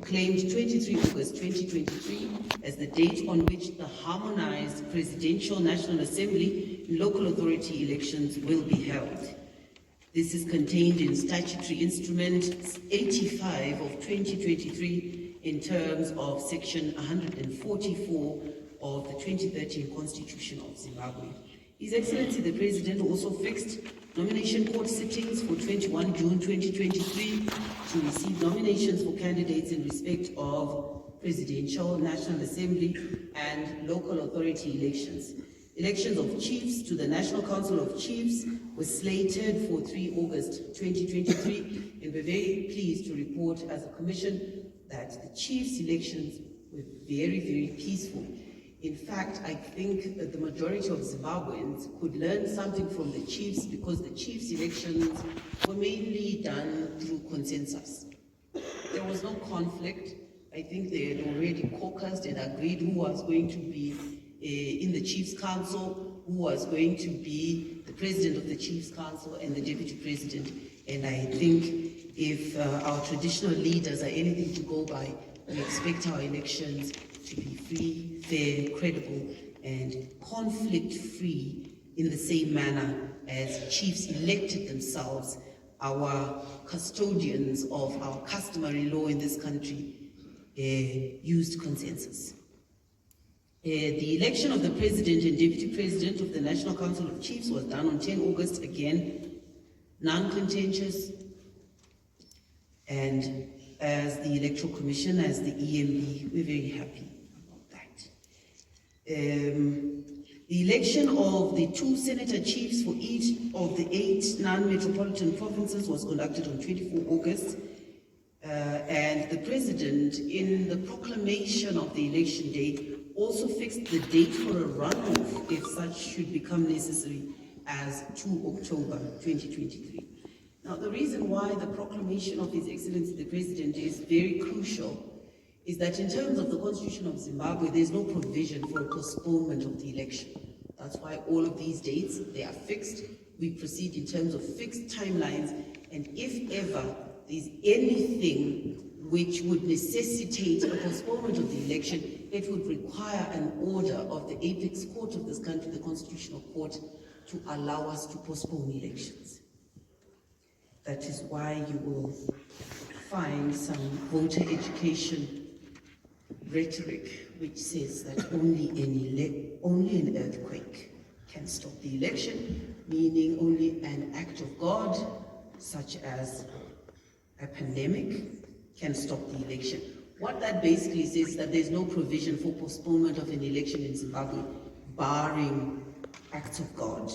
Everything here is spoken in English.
proclaimed 23 August 2023 as the date on which the harmonized Presidential National Assembly local authority elections will be held. This is contained in Statutory Instrument 85 of 2023 in terms of Section 144 of the 2013 Constitution of Zimbabwe. His Excellency the President also fixed nomination court sittings for 21 June 2023 to receive nominations for candidates in respect of Presidential, National Assembly and local authority elections. Elections of chiefs to the National Council of Chiefs were slated for 3 August 2023, and we're very pleased to report as a commission that the chiefs' elections were very, very peaceful. In fact, I think that the majority of Zimbabweans could learn something from the chiefs, because the chiefs' elections were mainly done through consensus. There was no conflict. I think they had already caucused and agreed who was going to be in the Chiefs' Council, who was going to be the president of the Chiefs' Council and the deputy president. And I think if our traditional leaders are anything to go by, we expect our elections to be free, fair, credible, and conflict-free in the same manner as chiefs elected themselves, our custodians of our customary law in this country, used consensus. The election of the President and Deputy President of the National Council of Chiefs was done on 10 August, again, non-contentious, and as the Electoral Commission, as the EMB, we're very happy about that. The election of the 2 senator chiefs for each of the 8 non-metropolitan provinces was conducted on 24 August, and the President, in the proclamation of the election day, also fixed the date for a runoff, if such should become necessary, as 2 October 2023. Now, the reason why the proclamation of His Excellency the President is very crucial is that in terms of the Constitution of Zimbabwe, there's no provision for a postponement of the election. That's why all of these dates, they are fixed. We proceed in terms of fixed timelines, and if ever there's anything which would necessitate a postponement of the election, it would require an order of the apex court of this country, the Constitutional Court, to allow us to postpone elections. That is why you will find some voter education rhetoric which says that only an earthquake can stop the election, meaning only an act of God, such as a pandemic, can stop the election. What that basically says is that there's no provision for postponement of an election in Zimbabwe, barring acts of God.